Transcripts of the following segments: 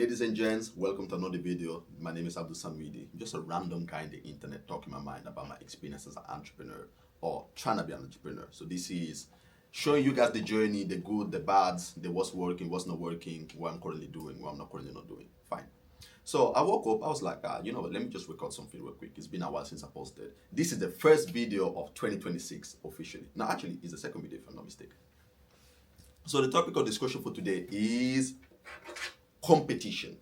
Ladies and gents, welcome to another video. My name is Abdul Samidi. I'm just a random guy in the internet talking my mind about my experience as an entrepreneur or trying to be an entrepreneur. So this is showing you guys the journey, the good, the bads, the what's working, what's not working, what I'm currently doing, what I'm not currently not doing. Fine. So I woke up, I was like, you know what, let me just record something real quick. It's been a while since I posted. This is the first video of 2026 officially. Now actually, it's the second video if I'm not mistaken. So the topic of discussion for today is competition.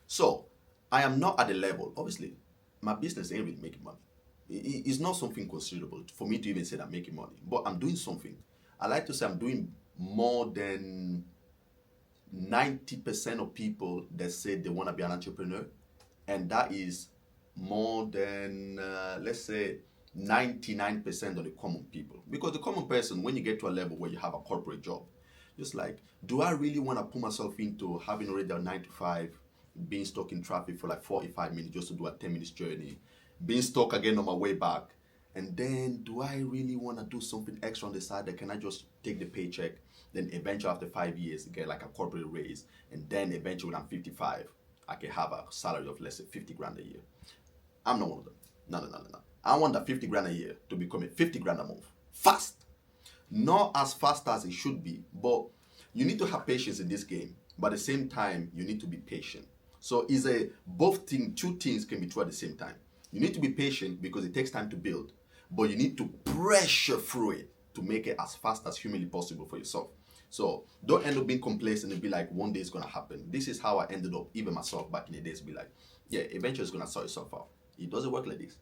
So I am not at the level, obviously, my business ain't really making money. It's not something considerable for me to even say that I'm making money, but I'm doing something. I like to say I'm doing more than 90% of people that say they want to be an entrepreneur, and that is more than, let's say, 99% of the common people. Because the common person, when you get to a level where you have a corporate job, just like, do I really want to put myself into having already a 9 to 5, being stuck in traffic for like 45 minutes just to do a 10 minutes journey, being stuck again on my way back, and then do I really want to do something extra on the side that can I just take the paycheck, then eventually after 5 years get like a corporate raise, and then eventually when I'm 55, I can have a salary of let's say 50 grand a year. I'm not one of them. No. I want that 50 grand a year to become a 50 grand a month. Fast. Not as fast as it should be, but you need to have patience in this game. But at the same time, you need to be patient. So it's two things can be true at the same time. You need to be patient because it takes time to build, but you need to pressure through it to make it as fast as humanly possible for yourself. So don't end up being complacent and be like, one day it's gonna happen. This is how I ended up, even myself back in the days, be like, yeah, eventually it's gonna sort itself out. It doesn't work like this.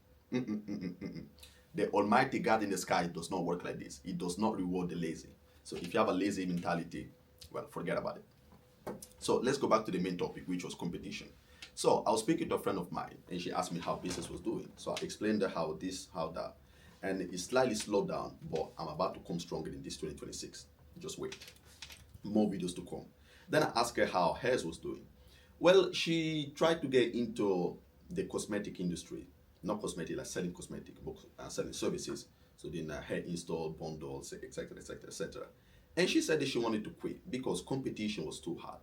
The almighty God in the sky does not work like this. It does not reward the lazy. So if you have a lazy mentality, well, forget about it. So let's go back to the main topic, which was competition. So I was speaking to a friend of mine, and she asked me how business was doing. So I explained to her how this, how that. And it slightly slowed down, but I'm about to come stronger in this 2026. Just wait. More videos to come. Then I asked her how hers was doing. Well, she tried to get into the cosmetic industry. Not cosmetic, like selling cosmetic, but selling services. So then hair install, bundles, etc., etc., etc. And she said that she wanted to quit because competition was too hard.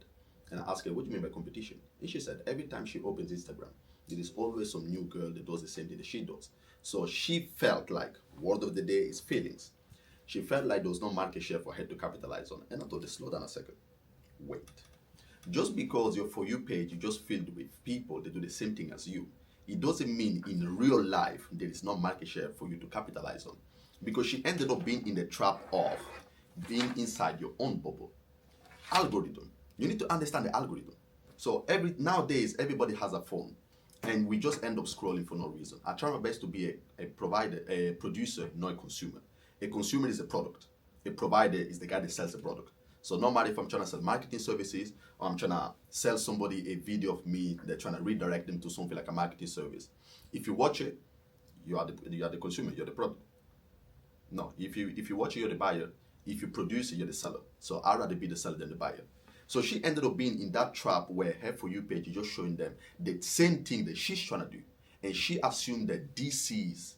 And I asked her, what do you mean by competition? And she said every time she opens Instagram, there is always some new girl that does the same thing that she does. So she felt like, word of the day is feelings. She felt like there was no market share for her to capitalize on. And I told her, slow down a second. Wait. Just because your For You page is just filled with people that do the same thing as you, it doesn't mean in real life there is no market share for you to capitalize on. Because she ended up being in the trap of being inside your own bubble. Algorithm. You need to understand the algorithm. So nowadays everybody has a phone, and we just end up scrolling for no reason. I try my best to be a producer, not a consumer. A consumer is a product. A provider is the guy that sells the product. So no matter if I'm trying to sell marketing services or I'm trying to sell somebody a video of me, they're trying to redirect them to something like a marketing service. If you watch it, you are the consumer, you're the product. No, if you watch it, you're the buyer. If you produce it, you're the seller. So I'd rather be the seller than the buyer. So she ended up being in that trap where her For You page is just showing them the same thing that she's trying to do. And she assumed that this is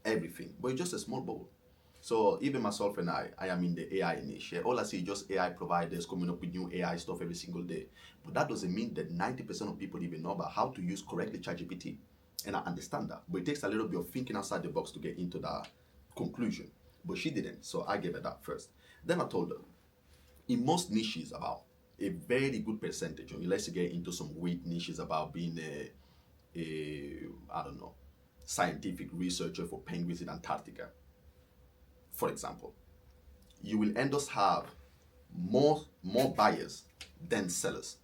everything. But it's just a small bubble. So even myself and I am in the AI niche. All I see is just AI providers coming up with new AI stuff every single day. But that doesn't mean that 90% of people even know about how to use correctly ChatGPT. And I understand that. But it takes a little bit of thinking outside the box to get into that conclusion. But she didn't, so I gave her that first. Then I told her, in most niches, about a very good percentage, unless you get into some weird niches about being I don't know, scientific researcher for penguins in Antarctica, for example, you will end up have more buyers than sellers.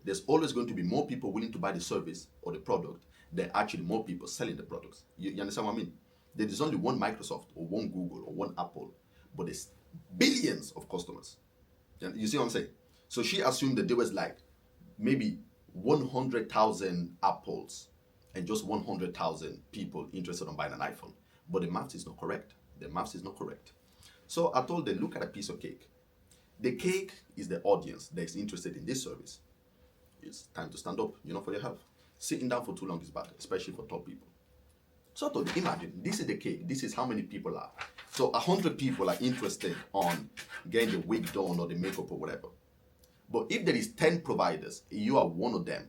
There's always going to be more people willing to buy the service or the product than actually more people selling the products. You understand what I mean? There is only one Microsoft or one Google or one Apple, but there's billions of customers. You see what I'm saying? So she assumed that there was like maybe 100,000 Apples and just 100,000 people interested in buying an iPhone. But the math is not correct. The math is not correct. So I told them, look at a piece of cake. The cake is the audience that is interested in this service. It's time to stand up, for your health. Sitting down for too long is bad, especially for top people. So I told them, imagine, this is the cake. This is how many people are. So 100 people are interested on getting the wig done or the makeup or whatever. But if there is 10 providers, you are one of them,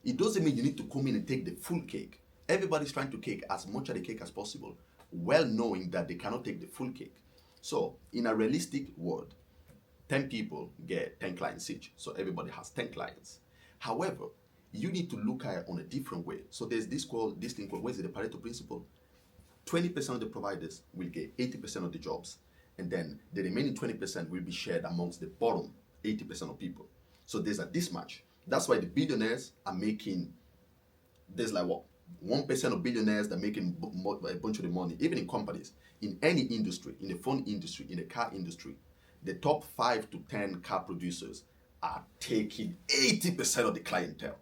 it doesn't mean you need to come in and take the full cake. Everybody's trying to take as much of the cake as possible, well knowing that they cannot take the full cake. So in a realistic world, 10 people get 10 clients each. So everybody has 10 clients. However, you need to look at it on a different way. So there's this thing called, what is it, the Pareto principle? 20% of the providers will get 80% of the jobs, and then the remaining 20% will be shared amongst the bottom 80% of people. So there's a mismatch. That's why the billionaires are making, there's like what, 1% of billionaires that are making a bunch of the money, even in companies, in any industry, in the phone industry, in the car industry. The top 5 to 10 car producers are taking 80% of the clientele.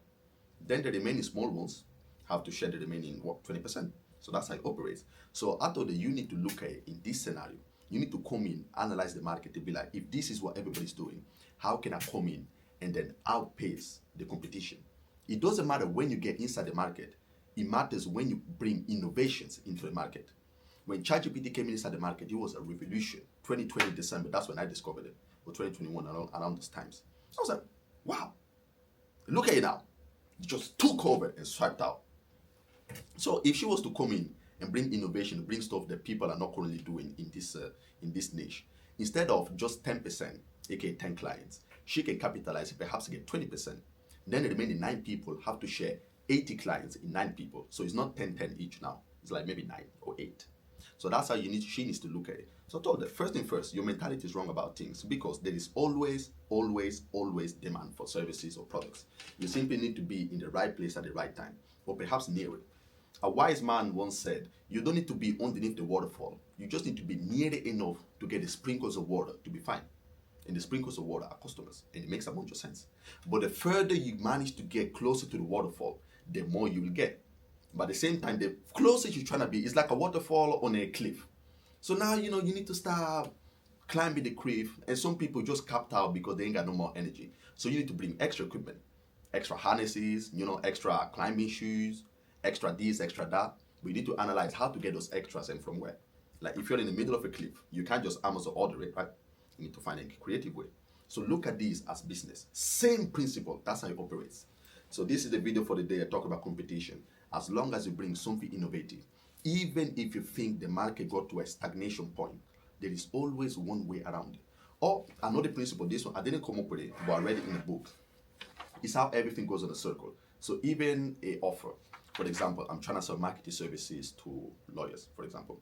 Then the remaining small ones have to share the remaining 20%. So that's how it operates. So I thought that you need to look at it in this scenario. You need to come in, analyze the market, to be like, if this is what everybody's doing, how can I come in and then outpace the competition? It doesn't matter when you get inside the market. It matters when you bring innovations into the market. When ChatGPT came inside the market, it was a revolution. 2020 December, that's when I discovered it. Or 2021, around those times. So I was like, wow, look at it now. It just took over and swiped out. So if she was to come in and bring innovation, bring stuff that people are not currently doing in this niche, instead of just 10%, aka 10 clients, she can capitalize, perhaps get 20%. Then the remaining 9 people have to share 80 clients in 9 people. So it's not 10 each now. It's like maybe 9 or 8. So that's how she needs to look at it. So I told her, first thing first, your mentality is wrong about things, because there is always demand for services or products. You simply need to be in the right place at the right time, or perhaps near it. A wise man once said, you don't need to be underneath the waterfall. You just need to be near it enough to get the sprinkles of water to be fine. And the sprinkles of water are customers, and it makes a bunch of sense. But the further you manage to get closer to the waterfall, the more you will get. But at the same time, the closer you're trying to be, it's like a waterfall on a cliff. So now, you need to start climbing the cliff, and some people just capped out because they ain't got no more energy. So you need to bring extra equipment, extra harnesses, extra climbing shoes, extra this, extra that. We need to analyze how to get those extras and from where. Like if you're in the middle of a cliff, you can't just Amazon order it, right? You need to find a creative way. So look at these as business. Same principle, that's how it operates. So this is the video for the day. I talk about competition. As long as you bring something innovative, even if you think the market got to a stagnation point, there is always one way around it. Or another principle, this one, I didn't come up with it, but I read it in the book. It's how everything goes on a circle. So even a offer, for example, I'm trying to sell marketing services to lawyers, for example.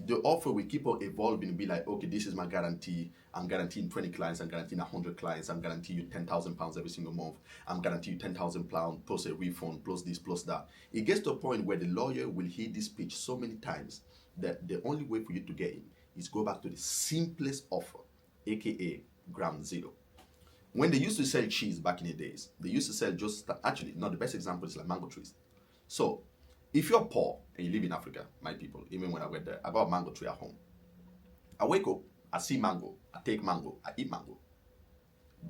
The offer will keep on evolving and be like, okay, this is my guarantee. I'm guaranteeing 20 clients. I'm guaranteeing 100 clients. I'm guaranteeing you £10,000 every single month. I'm guaranteeing you £10,000 plus a refund, plus this, plus that. It gets to a point where the lawyer will hear this pitch so many times that the only way for you to get in is go back to the simplest offer, aka ground zero. When they used to sell cheese back in the days, they used to sell actually, not the best example is like mango trees. So if you're poor and you live in Africa, my people, even when I went there, I got a mango tree at home. I wake up, I see mango, I take mango, I eat mango.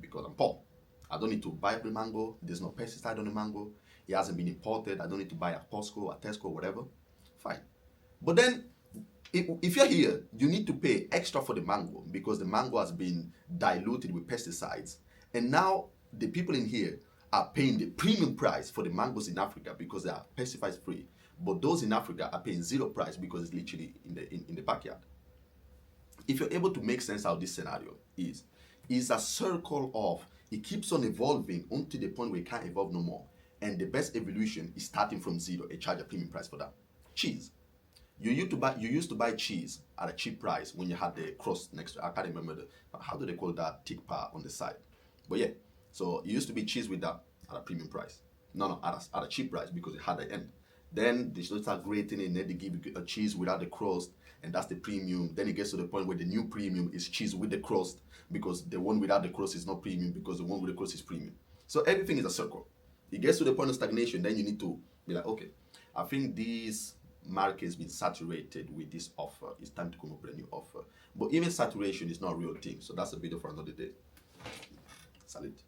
Because I'm poor. I don't need to buy every mango. There's no pesticide on the mango. It hasn't been imported. I don't need to buy at Costco, at Tesco, whatever. Fine. But then, if you're here, you need to pay extra for the mango because the mango has been diluted with pesticides. And now, the people in here are paying the premium price for the mangoes in Africa because they are pesticide free. But those in Africa are paying zero price because it's literally in the backyard. If you're able to make sense out of this scenario, is a circle of, it keeps on evolving until the point where it can't evolve no more. And the best evolution is starting from zero and charge a premium price for that. Cheese. You used to buy cheese at a cheap price when you had the crust next to it. I can't remember how do they call that thick part on the side. But yeah, so it used to be cheese with that at a premium price. No, at a cheap price because it had the end. Then they should start grating it and then they give you a cheese without the crust, and that's the premium. Then it gets to the point where the new premium is cheese with the crust because the one without the crust is not premium because the one with the crust is premium. So everything is a circle. It gets to the point of stagnation, then you need to be like, okay, I think this market has been saturated with this offer. It's time to come up with a new offer. But even saturation is not a real thing. So that's a video for another day. Salute.